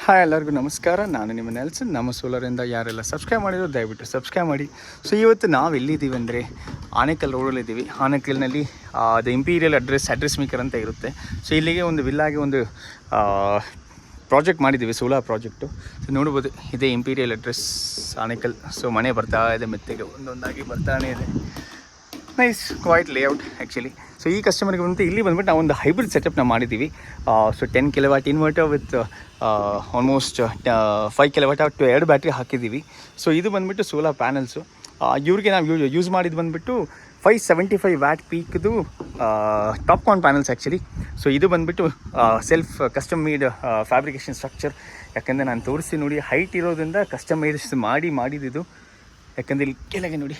Hi ಎಲ್ಲರಿಗೂ ನಮಸ್ಕಾರ. ನಾನು ನಿಮ್ಮ ನೆಲ್ಸನ್. ನಮ್ಮ ಸೋಲರಿಂದ ಯಾರೆಲ್ಲ ಸಬ್ಸ್ಕ್ರೈಬ್ ಮಾಡಿದ್ರು ದಯವಿಟ್ಟು ಸಬ್ಸ್ಕ್ರೈಬ್ ಮಾಡಿ. ಸೊ ಇವತ್ತು ನಾವು ಎಲ್ಲಿದ್ದೀವಿ ಅಂದರೆ ಆನೇಕಲ್ ರೋಡಲ್ಲಿದ್ದೀವಿ. ಆನೇಕಲ್ನಲ್ಲಿ ದ ಇಂಪೀರಿಯಲ್ ಅಡ್ರೆಸ್ ಮೇಕರ್ ಅಂತ ಇರುತ್ತೆ. ಸೊ ಇಲ್ಲಿಗೆ ಒಂದು ವಿಲ್ಲಾಗಿ ಒಂದು ಪ್ರಾಜೆಕ್ಟ್ ಮಾಡಿದ್ದೀವಿ, ಸೋಲಾರ್ ಪ್ರಾಜೆಕ್ಟು. ಸೊ ನೋಡ್ಬೋದು, ಇದೇ ಇಂಪೀರಿಯಲ್ ಅಡ್ರೆಸ್ ಆನೇಕಲ್. ಸೊ ಮನೆ ಬರ್ತಾ ಇದೆ, ಮೆತ್ತಗೆ ಒಂದೊಂದಾಗಿ ಬರ್ತಾನೆ ಇದೆ. Nice quiet layout actually. So ಈ ಕಸ್ಟಮರ್ಗೆ ಬಂದು ಇಲ್ಲಿ ಬಂದ್ಬಿಟ್ಟು ನಾವು ಒಂದು ಹೈಬ್ರಿಡ್ ಸೆಟಪ್ನ ಮಾಡಿದ್ದೀವಿ. So 10 kW inverter with almost 5 kW to 2 battery ಹಾಕಿದ್ದೀವಿ. ಸೊ ಇದು ಬಂದುಬಿಟ್ಟು ಸೋಲಾರ್ ಪ್ಯಾನಲ್ಸು. ಇವ್ರಿಗೆ ನಾವು ಯೂಸ್ ಮಾಡಿದ್ದು ಬಂದುಬಿಟ್ಟು 575 ವ್ಯಾಟ್ ಪೀಕ್ದು ಟಾಪ್ಕಾನ್ ಪ್ಯಾನಲ್ಸ್ ಆ್ಯಕ್ಚುಲಿ. ಸೊ ಇದು ಬಂದುಬಿಟ್ಟು self custom made fabrication structure. ಯಾಕೆಂದರೆ ನಾನು ತೋರಿಸಿ ನೋಡಿ, ಹೈಟ್ ಇರೋದ್ರಿಂದ ಕಸ್ಟಮ್ ಮೇಡ್ ಮಾಡಿದ್ದು. ಯಾಕೆಂದರೆ ಇಲ್ಲಿ ಕೆಳಗೆ ನೋಡಿ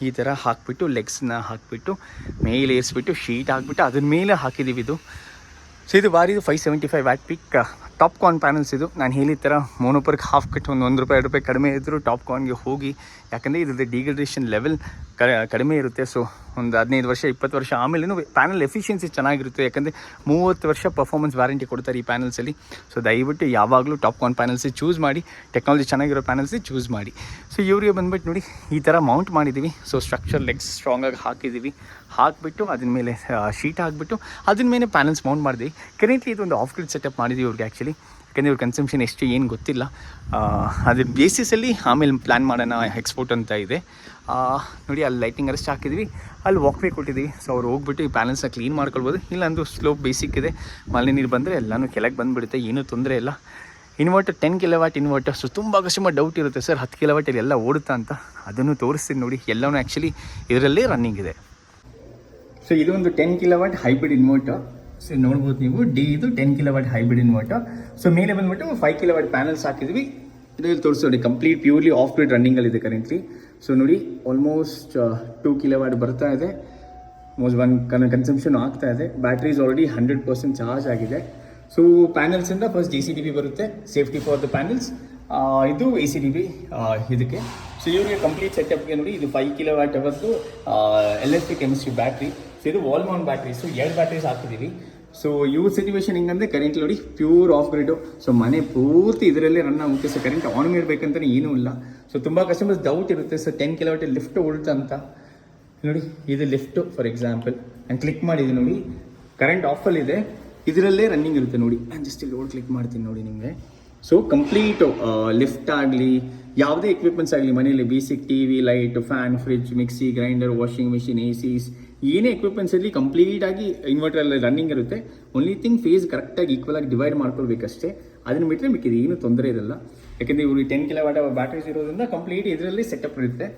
ಈ ಥರ ಹಾಕಿಬಿಟ್ಟು ಲೆಗ್ಸ್ನ ಹಾಕಿಬಿಟ್ಟು ಮೇಲೆ ಏರಿಸ್ಬಿಟ್ಟು ಶೀಟ್ ಹಾಕಿಬಿಟ್ಟು ಅದ್ರ ಮೇಲೆ ಹಾಕಿದ್ದೀವಿ ಇದು. ಸೊ ಇದು ಬಾರಿ 575 ವ್ಯಾಟ್ ಪೀಕ್ ಟಾಪ್ಕಾನ್ ಪ್ಯಾನಲ್ಸ್ ಇದು. ನಾನು ಹೇಳಿದ ಥರ ಮೋನೋಪರ್ಗೆ ಹಾಫ್ ಕಟ್ ಒಂದು ₹1 2 ರೂಪಾಯಿ ಕಡಿಮೆ ಇದ್ದರೂ ಟಾಪ್ಕಾನ್ಗೆ ಹೋಗಿ, ಯಾಕಂದರೆ ಇದ್ರದ್ದು ಡಿಗ್ರೇಡೇಷನ್ ಲೆವೆಲ್ ಕಡಿಮೆ ಇರುತ್ತೆ. ಸೊ ಒಂದು 15 ವರ್ಷ 20 ವರ್ಷ ಆಮೇಲೆ ಪ್ಯಾನಲ್ ಎಫಿಷಿಯನ್ಸಿ ಚೆನ್ನಾಗಿರುತ್ತೆ. ಯಾಕಂದರೆ 30 ವರ್ಷ ಪರ್ಫಾರ್ಮೆನ್ಸ್ ವ್ಯಾರಂಟಿ ಕೊಡ್ತಾರೆ ಈ ಪ್ಯಾನಲ್ಸಲ್ಲಿ. ಸೊ ದಯವಿಟ್ಟು ಯಾವಾಗಲೂ ಟಾಪ್ಕಾನ್ ಪ್ಯಾನಲ್ಸಿ ಚೂಸ್ ಮಾಡಿ, ಟೆಕ್ನಾಲಜಿ ಚೆನ್ನಾಗಿರೋ ಪ್ಯಾನಲ್ಸಿ ಚೂಸ್ ಮಾಡಿ. ಸೊ ಇವರಿಗೆ ಬಂದುಬಿಟ್ಟು ನೋಡಿ ಈ ಥರ ಮೌಂಟ್ ಮಾಡಿದ್ದೀವಿ. ಸೊ ಸ್ಟ್ರಕ್ಚರ್ ಲೆಗ್ಸ್ ಸ್ಟ್ರಾಂಗಾಗಿ ಹಾಕಿಬಿಟ್ಟು ಅದ್ರ ಮೇಲೆ ಶೀಟ್ ಹಾಕಿಬಿಟ್ಟು ಅದ್ರ ಮೇಲೆ ಪ್ಯಾನಲ್ಸ್ ಮೌಂಟ್ ಮಾಡಿದ್ವಿ. ಕರೆಂಟ್ಲಿ ಇದೊಂದು ಆಫ್ ಗ್ರಿಡ್ ಸೆಟಪ್ ಮಾಡಿದ್ವಿ ಇವ್ರಿಗೆ ಆ್ಯಕ್ಚುಲಿ. ಯಾಕಂದರೆ ಇವ್ರ ಕನ್ಸಂಪ್ಷನ್ ಎಷ್ಟು ಏನು ಗೊತ್ತಿಲ್ಲ. ಅದ್ರ ಬೇಸಿಸಲ್ಲಿ ಆಮೇಲೆ ಪ್ಲ್ಯಾನ್ ಮಾಡೋಣ ಎಕ್ಸ್ಪೋರ್ಟ್ ಅಂತ ಇದೆ. ನೋಡಿ ಅಲ್ಲಿ ಲೈಟಿಂಗ್ ಅರೆಸ್ಟ್ ಹಾಕಿದ್ವಿ, ಅಲ್ಲಿ ವಾಕ್ವೇ ಕೊಟ್ಟಿದ್ದೀವಿ. ಸೊ ಅವ್ರು ಹೋಗ್ಬಿಟ್ಟು ಈ ಪ್ಯಾನಲ್ಸ್ನ ಕ್ಲೀನ್ ಮಾಡ್ಕೊಳ್ಬೋದು. ಇಲ್ಲ ಅಂದು ಸ್ಲೋಪ್ ಬೇಸಿಕ್ ಇದೆ, ಮಳೆ ನೀರು ಬಂದರೆ ಎಲ್ಲನೂ ಕೆಳಗೆ ಬಂದುಬಿಡುತ್ತೆ, ಏನೂ ತೊಂದರೆ ಇಲ್ಲ. Inverter 10 kW inverter. ಸೊ ತುಂಬ ಕಸ್ಟಮರ್ ಡೌಟ್ ಇರುತ್ತೆ, ಸರ್ 10 kW ಎಲ್ಲ ಓಡುತ್ತಾ ಅಂತ. ಅದನ್ನು ತೋರಿಸ್ತೀನಿ ನೋಡಿ, ಎಲ್ಲವೂ ಆ್ಯಕ್ಚುಲಿ ಇದರಲ್ಲೇ ರನ್ನಿಂಗ್ ಇದೆ. ಸೊ ಇದು ಒಂದು 10 kW ಹೈಬ್ರಿಡ್ ಇನ್ವರ್ಟರ್. ಸೊ ನೋಡ್ಬೋದು ನೀವು, ಇದು 10 kW ಹೈಬ್ರಿಡ್ ಇನ್ವರ್ಟರ್. ಸೊ ಮೇಲೆ ಬಂದುಬಿಟ್ಟು 5 kW ಪ್ಯಾನಲ್ಸ್ ಹಾಕಿದ್ವಿ. ಇದರಲ್ಲಿ ತೋರಿಸಿ ಕಂಪ್ಲೀಟ್ ಪ್ಯೂರ್ಲಿ ಆಫ್ ಗ್ರಿಡ್ ರನ್ನಿಂಗಲ್ಲಿದೆ ಕರೆಂಟ್ಲಿ. ಸೊ ನೋಡಿ ಆಲ್ಮೋಸ್ಟ್ 2 kW ಬರ್ತಾ ಇದೆ. ಆಲ್ಮೋಸ್ಟ್ 1 ಕನ್ಸಂಪ್ಷನ್ ಆಗ್ತಾ ಇದೆ. ಬ್ಯಾಟ್ರೀಸ್ ಆಲ್ರೆಡಿ 100% ಚಾರ್ಜ್ ಆಗಿದೆ. ಸೊ ಪ್ಯಾನಲ್ಸಿಂದ ಫಸ್ಟ್ ACDB ಬರುತ್ತೆ, ಸೇಫ್ಟಿ ಫಾರ್ ದ ಪ್ಯಾನಲ್ಸ್. ಇದು ACDB ಇದಕ್ಕೆ. ಸೊ ಇವರಿಗೆ ಕಂಪ್ಲೀಟ್ ಸೆಟಪ್ಗೆ ನೋಡಿ, ಇದು 5 kW ಅವತ್ತು ಎಲೆಕ್ಟ್ರಿಕ್ ಕೆಮಿಸ್ಟ್ರಿ ಬ್ಯಾಟ್ರಿ. ಸೊ ಇದು wall mount battery. So 2 batteries ಹಾಕಿದ್ದೀವಿ. ಸೊ ಇವ್ರ ಸಿಚುವೇಶನ್ ಹಿಂಗಂದರೆ ಕರೆಂಟ್ ನೋಡಿ ಪ್ಯೂರ್ ಆಫ್ ಗ್ರಿಡು. ಸೊ ಮನೆ ಪೂರ್ತಿ ಇದರಲ್ಲೇ ರನ್ ಆಗುತ್ತೆ. ಸೊ ಕರೆಂಟ್ ಆನ್ ಮಾಡಬೇಕಂತಲೇ ಏನೂ ಇಲ್ಲ. ಸೊ ತುಂಬ ಕಸ್ಟಮರ್ಸ್ ಡೌಟ್ ಇರುತ್ತೆ, ಸರ್ 10 kW ಲಿಫ್ಟ್ ಉಳ್ತಾ ಅಂತ. ನೋಡಿ ಇದು ಲಿಫ್ಟು ಫಾರ್ ಎಕ್ಸಾಂಪಲ್ ನಾನು ಕ್ಲಿಕ್ ಮಾಡಿದ್ದೀನಿ ನೋಡಿ, ಕರೆಂಟ್ ಆಫಲ್ಲಿದೆ, ಇದರಲ್ಲೇ ರನ್ನಿಂಗ್ ಇರುತ್ತೆ ನೋಡಿ. ನಾನು ಜಸ್ಟ್ ಇಲ್ಲಿ ಕ್ಲಿಕ್ ಮಾಡ್ತೀನಿ ನೋಡಿ ನಿಮಗೆ. ಸೊ ಕಂಪ್ಲೀಟು ಲಿಫ್ಟ್ ಆಗಲಿ, ಯಾವುದೇ ಎಕ್ವಿಪ್ಮೆಂಟ್ಸ್ ಆಗಲಿ ಮನೆಯಲ್ಲಿ, basic TV, light, fan, fridge, mixie, grinder, washing machine, ACs, ಏನೇ ಎಕ್ವಿಪ್ಮೆಂಟ್ಸ್ ಇರಲಿ ಕಂಪ್ಲೀಟಾಗಿ ಇನ್ವರ್ಟರಲ್ಲಿ ರನ್ನಿಂಗ್ ಇರುತ್ತೆ. ಓನ್ಲಿ ಥಿಂಗ್ ಫೇಸ್ ಕರೆಕ್ಟಾಗಿ ಈಕ್ವಲಾಗಿ ಡಿವೈಡ್ ಮಾಡ್ಕೊಳ್ಬೇಕಷ್ಟೇ. ಅದನ್ನು ಬಿಟ್ಟರೆ ಮಿಕ್ಕಿದೆ ಏನೂ ತೊಂದರೆ ಇರಲ್ಲ. ಯಾಕೆಂದರೆ ಇವರು 10 kW ಬ್ಯಾಟ್ರೀಸ್ ಇರೋದ್ರಿಂದ ಕಂಪ್ಲೀಟ್ ಇದರಲ್ಲಿ ಸೆಟಪ್ ಇರುತ್ತೆ.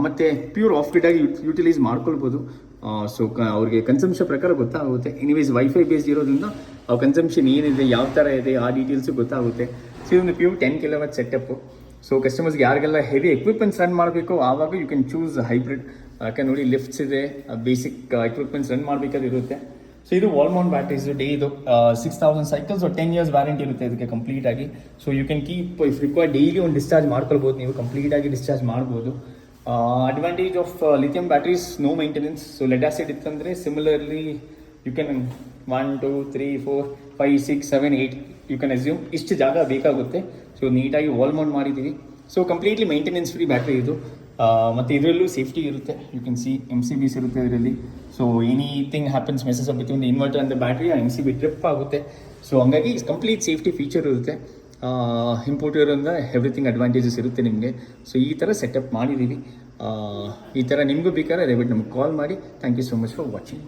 ಮತ್ತು ಪ್ಯೂರ್ ಆಫ್ ಗ್ರಿಡಾಗಿ ಯೂಟಿಲೈಸ್ ಮಾಡ್ಕೊಳ್ಬೋದು. ಸೊ ಅವ್ರಿಗೆ ಕನ್ಸಂಪ್ಷನ್ ಪ್ರಕಾರ ಗೊತ್ತಾಗುತ್ತೆ. ಎನಿವೇಸ್ ವೈಫೈ ಬೇಸ್ಡ್ ಇರೋದ್ರಿಂದ ಅವ್ರ ಕನ್ಸಂಪ್ಷನ್ ಏನಿದೆ, ಯಾವ ಥರ ಇದೆ, ಆ ಡೀಟೇಲ್ಸು ಗೊತ್ತಾಗುತ್ತೆ. ಸೊ ಇದೊಂದು ಪ್ಯೂರ್ 10 kW ಸೆಟಪ್ಪು. ಸೊ ಕಸ್ಟಮರ್ಸ್ಗೆ ಯಾರಿಗೆಲ್ಲ ಹೆವಿ ಎಕ್ವಿಪ್ಮೆಂಟ್ಸ್ ರನ್ ಮಾಡಬೇಕು ಆವಾಗ ಯು ಕ್ಯಾನ್ ಚೂಸ್ ಹೈಬ್ರಿಡ್. ಯಾಕೆ ನೋಡಿ ಲಿಫ್ಟ್ಸ್ ಇದೆ, ಬೇಸಿಕ್ ಎಕ್ವಿಪ್ಮೆಂಟ್ಸ್ ರನ್ ಮಾಡಬೇಕಾದಿರುತ್ತೆ. ಸೊ ಇದು ವಾಲ್ ಮೌಂಟ್ ಬ್ಯಾಟ್ರೀಸ್. ಇದು 6000 ಸೈಕಲ್ಸ್ 10 years ವ್ಯಾರಂಟಿ ಇರುತ್ತೆ ಇದಕ್ಕೆ ಕಂಪ್ಲೀಟಾಗಿ. So you can keep if required daily ಒಂದು ಡಿಸ್ಚಾರ್ಜ್ ಮಾಡ್ಕೊಳ್ಬೋದು, ನೀವು ಕಂಪ್ಲೀಟಾಗಿ ಡಿಸ್ಚಾರ್ಜ್ ಮಾಡ್ಬೋದು. Advantage of lithium batteries, no maintenance. So lead acid ಇತ್ತಂದರೆ similarly you can 1 2 3 4 5 6 7 8 you can assume ಇಷ್ಟು ಜಾಗ ಬೇಕಾಗುತ್ತೆ. ಸೊ ನೀಟಾಗಿ ವಾಲ್ ಮೌಂಟ್ ಮಾಡಿದ್ದೀವಿ. So completely maintenance free battery ಇದು. ಮತ್ತು ಇದರಲ್ಲೂ ಸೇಫ್ಟಿ ಇರುತ್ತೆ. ಯು ಕ್ಯಾನ್ ಸಿ MCBs ಇರುತ್ತೆ ಇದರಲ್ಲಿ. So anything happens message between the inverter and the battery, ಆ MCB ಟ್ರಿಪ್ ಆಗುತ್ತೆ. ಸೊ ಹಂಗಾಗಿ ಕಂಪ್ಲೀಟ್ ಸೇಫ್ಟಿ ಫೀಚರ್ ಇರುತ್ತೆ. ಇಂಪೋರ್ಟರ್ ಅಂದರೆ ಎವ್ರಿಥಿಂಗ್ ಅಡ್ವಾಂಟೇಜಸ್ ಇರುತ್ತೆ ನಿಮಗೆ. ಸೊ ಈ ಥರ ಸೆಟಪ್ ಮಾಡಿದ್ದೀವಿ. ಈ ಥರ ನಿಮಗೂ ಬೇಕಾದ್ರೆ ದಯವಿಟ್ಟು ನಮ್ಗೆ ಕಾಲ್ ಮಾಡಿ. Thank you so much for watching.